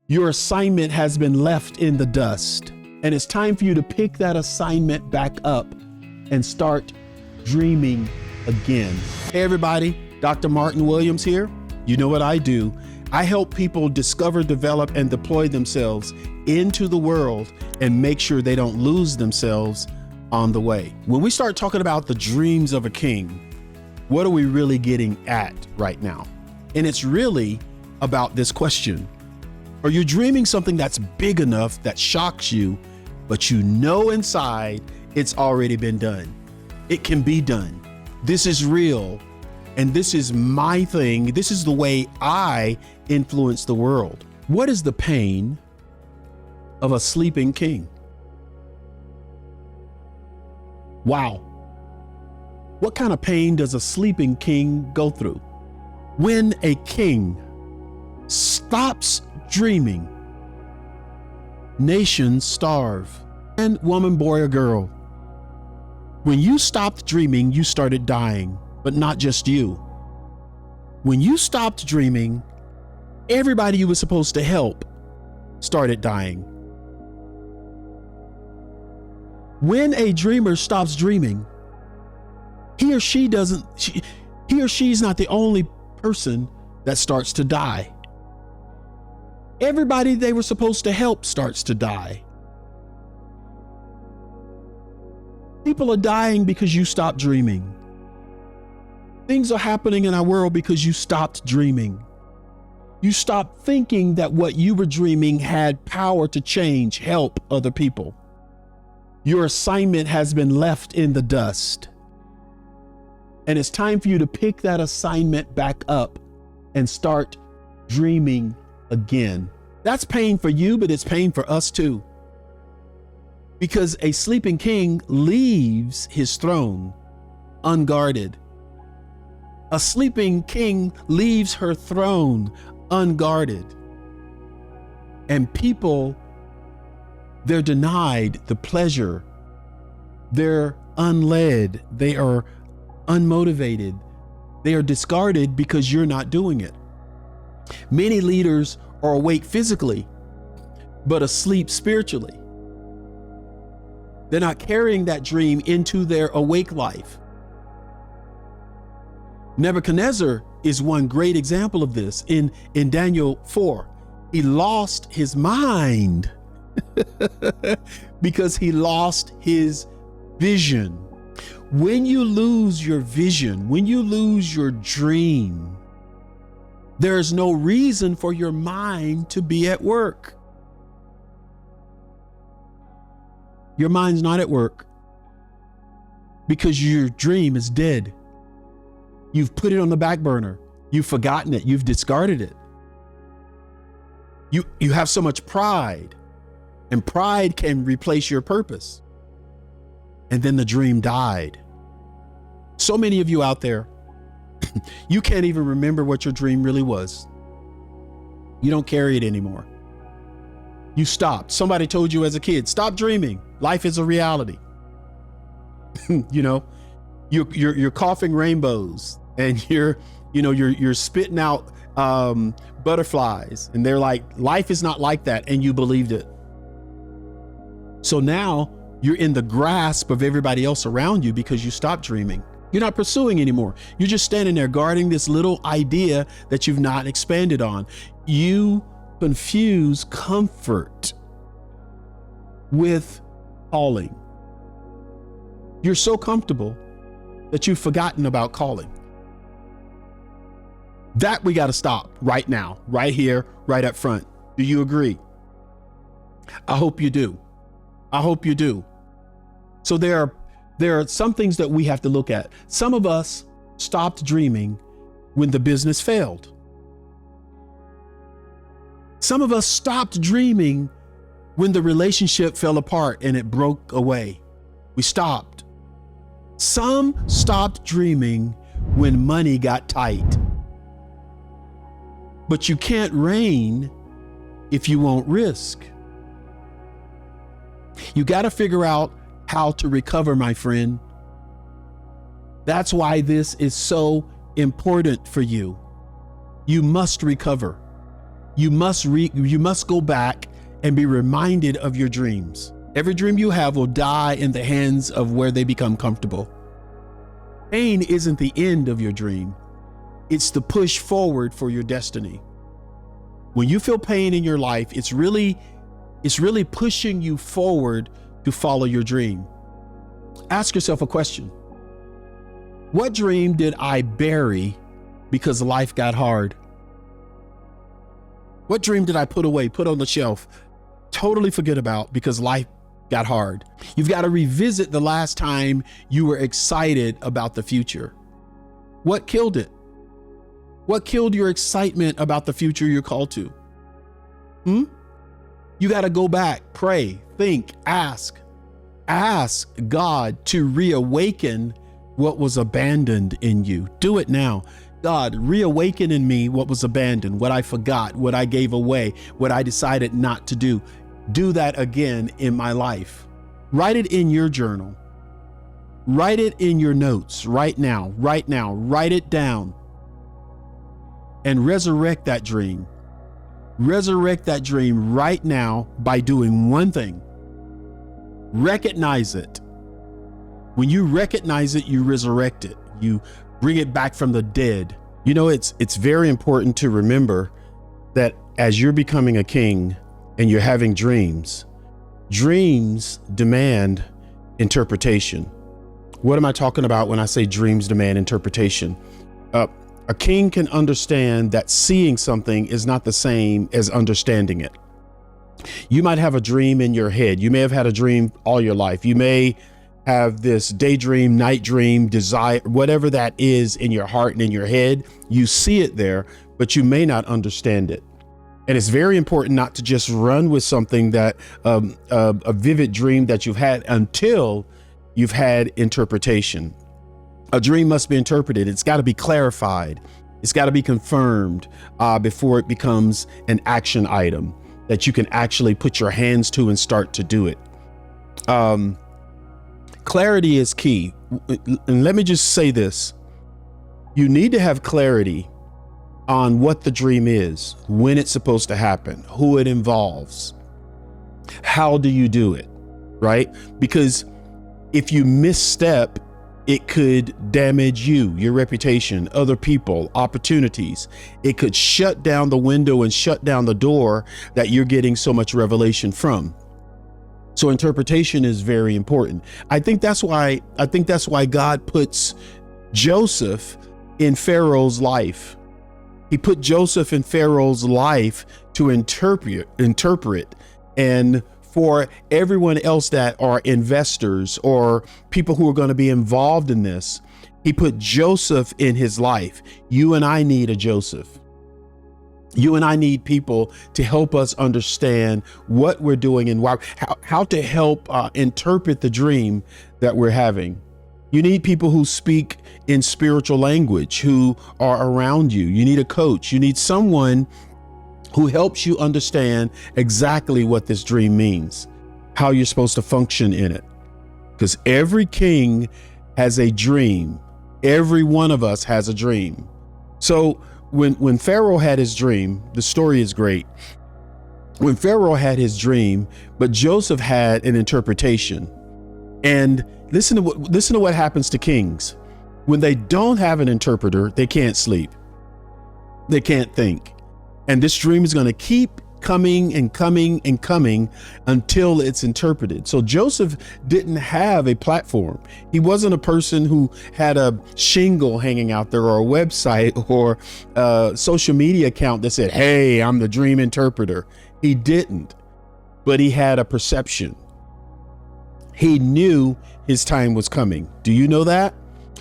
Your assignment has been left in the dust, and it's time for you to pick that assignment back up and start dreaming again. Hey everybody, Dr. Martin Williams here. You know what I do? I help people discover, develop, and deploy themselves into the world and make sure they don't lose themselves on the way. When we start talking about the dreams of a king, what are we really getting at right now? And it's really about this question. Are you dreaming something that's big enough that shocks you, but you know inside it's already been done? It can be done. This is real. And this is my thing. This is the way I influence the world. What is the pain of a sleeping king? Wow. What kind of pain does a sleeping king go through? When a king stops dreaming, nations starve. Man, woman, boy, or girl. When you stopped dreaming, you started dying, but not just you. When you stopped dreaming, everybody you were supposed to help started dying. When a dreamer stops dreaming, he or she's not the only person that starts to die. Everybody they were supposed to help starts to die. People are dying because you stopped dreaming. Things are happening in our world because you stopped dreaming. You stopped thinking that what you were dreaming had power to change, help other people. Your assignment has been left in the dust. And it's time for you to pick that assignment back up and start dreaming again. That's pain for you, but it's pain for us too. Because a sleeping king leaves his throne unguarded. A sleeping king leaves her throne unguarded. And people, they're denied the pleasure. They're unled. They are unmotivated. They are discarded because you're not doing it. Many leaders are awake physically, but asleep spiritually. They're not carrying that dream into their awake life. Nebuchadnezzar is one great example of this. In Daniel 4, he lost his mind because he lost his vision. When you lose your vision, when you lose your dream, there's no reason for your mind to be at work. Your mind's not at work because your dream is dead. You've put it on the back burner. You've forgotten it. You've discarded it. You have so much pride, and pride can replace your purpose. And then the dream died. So many of you out there, you can't even remember what your dream really was. You don't carry it anymore. You stopped. Somebody told you as a kid, stop dreaming. Life is a reality. You know, you're coughing rainbows, and you're spitting out butterflies, and they're like, life is not like that, and you believed it. So now you're in the grasp of everybody else around you because you stopped dreaming. You're not pursuing anymore. You're just standing there guarding this little idea that you've not expanded on. You confuse comfort with calling. You're so comfortable that you've forgotten about calling. That we got to stop right now, right here, right up front. Do you agree? I hope you do. I hope you do. So there are some things that we have to look at. Some of us stopped dreaming when the business failed. Some of us stopped dreaming when the relationship fell apart and it broke away. We stopped. Some stopped dreaming when money got tight. But you can't reign if you won't risk. You got to figure out how to recover, my friend. That's why this is so important for you. You must recover. You must go back and be reminded of your dreams. Every dream you have will die in the hands of where they become comfortable. Pain isn't the end of your dream. It's the push forward for your destiny. When you feel pain in your life, it's really pushing you forward to follow your dream. Ask yourself a question. What dream did I bury because life got hard? What dream did I put away, put on the shelf, totally forget about because life got hard? You've got to revisit the last time you were excited about the future. What killed it? What killed your excitement about the future you're called to? You got to go back, pray, think, ask God to reawaken what was abandoned in you. Do it now. God, reawaken in me what was abandoned, what I forgot, what I gave away, what I decided not to do. Do that again in my life. Write it in your journal. Write it in your notes right now. Write it down and resurrect that dream. Resurrect that dream right now by doing one thing. Recognize it. When you recognize it, you resurrect it. You bring it back from the dead. You know, it's very important to remember that as you're becoming a king and you're having dreams, dreams demand interpretation. What am I talking about when I say dreams demand interpretation? A king can understand that seeing something is not the same as understanding it. You might have a dream in your head. You may have had a dream all your life. You may have this daydream, night dream, desire, whatever that is in your heart and in your head. You see it there, but you may not understand it. And it's very important not to just run with something that a vivid dream that you've had until you've had interpretation. A dream must be interpreted. It's got to be clarified. It's got to be confirmed before it becomes an action item that you can actually put your hands to and start to do it. Clarity is key. And let me just say this. You need to have clarity on what the dream is, when it's supposed to happen, who it involves, how do you do it, right? Because if you misstep, it could damage you, your reputation, other people, opportunities. It could shut down the window and shut down the door that you're getting so much revelation from. So interpretation is very important. I think that's why God puts Joseph in Pharaoh's life. He put Joseph in Pharaoh's life to interpret, and for everyone else that are investors or people who are going to be involved in this, he put Joseph in his life. You and I need a Joseph. You and I need people to help us understand what we're doing and why, how to help interpret the dream that we're having. You need people who speak in spiritual language, who are around you. You need a coach. You need someone who helps you understand exactly what this dream means, how you're supposed to function in it. Because every king has a dream. Every one of us has a dream. So when Pharaoh had his dream, the story is great. When Pharaoh had his dream, but Joseph had an interpretation. And listen to what happens to kings. When they don't have an interpreter, they can't sleep. They can't think. And this dream is going to keep coming and coming and coming until it's interpreted. So Joseph didn't have a platform. He wasn't a person who had a shingle hanging out there or a website or a social media account that said, "Hey, I'm the dream interpreter." He didn't, but he had a perception. He knew his time was coming. Do you know that?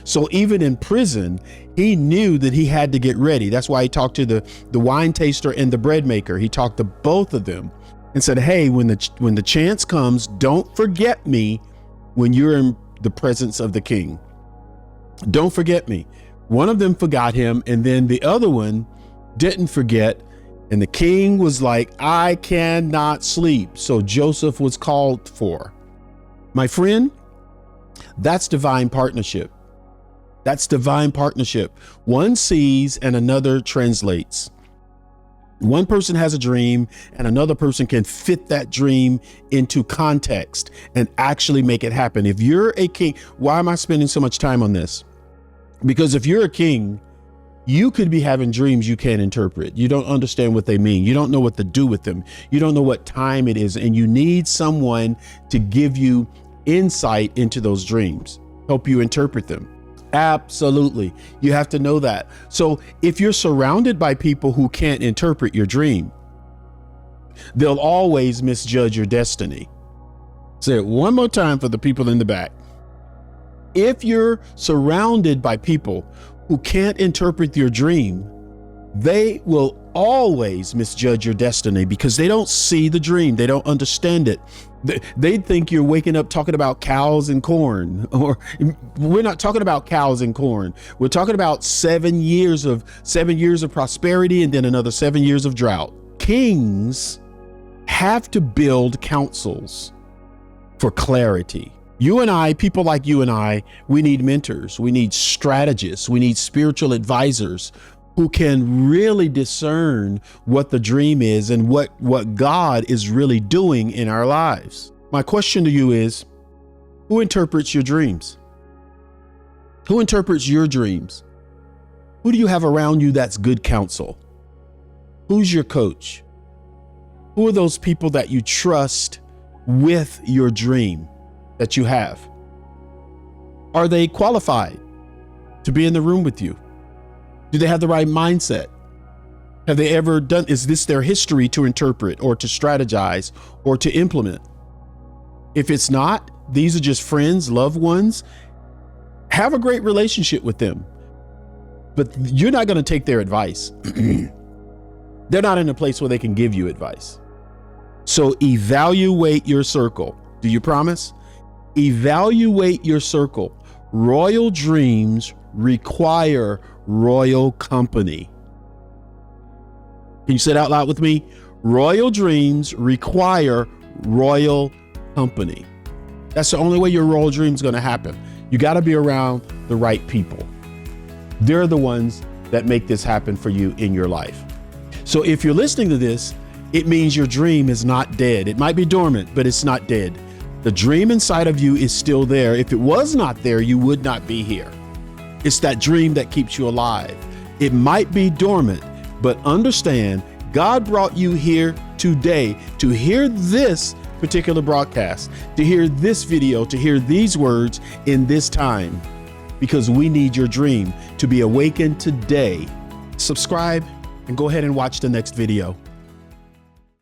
So even in prison, he knew that he had to get ready. That's why he talked to the wine taster and the bread maker. He talked to both of them and said, "Hey, when the chance comes, don't forget me when you're in the presence of the king. Don't forget me." One of them forgot him, and then the other one didn't forget. And the king was like, "I cannot sleep." So Joseph was called for. My friend, that's divine partnership. That's divine partnership. One sees and another translates. One person has a dream and another person can fit that dream into context and actually make it happen. If you're a king, why am I spending so much time on this? Because if you're a king, you could be having dreams you can't interpret. You don't understand what they mean. You don't know what to do with them. You don't know what time it is. And you need someone to give you insight into those dreams, help you interpret them. Absolutely. You have to know that. So if you're surrounded by people who can't interpret your dream, they'll always misjudge your destiny. Say it one more time for the people in the back. If you're surrounded by people who can't interpret your dream, they will always misjudge your destiny because they don't see the dream. They don't understand it. They think you're waking up talking about cows and corn, or we're not talking about cows and corn. We're talking about 7 years of prosperity and then another 7 years of drought. Kings have to build councils for clarity. You and I, people like you and I, we need mentors. We need strategists. We need spiritual advisors who can really discern what the dream is and what God is really doing in our lives. My question to you is, who interprets your dreams? Who interprets your dreams? Who do you have around you that's good counsel? Who's your coach? Who are those people that you trust with your dream that you have? Are they qualified to be in the room with you? Do they have the right mindset? Have they ever done, is this their history to interpret or to strategize or to implement? If it's not, these are just friends, loved ones. Have a great relationship with them, but you're not going to take their advice. They're not in a place where they can give you advice. So evaluate your circle. Do you promise? Evaluate your circle. Royal dreams require royal company. Can you say it out loud with me? Royal dreams require royal company. That's the only way your royal dream is going to happen. You got to be around the right people. They're the ones that make this happen for you in your life. So if you're listening to this, it means your dream is not dead. It might be dormant, but it's not dead. The dream inside of you is still there. If it was not there, you would not be here. It's that dream that keeps you alive. It might be dormant, but understand God brought you here today to hear this particular broadcast, to hear this video, to hear these words in this time, because we need your dream to be awakened today. Subscribe and go ahead and watch the next video.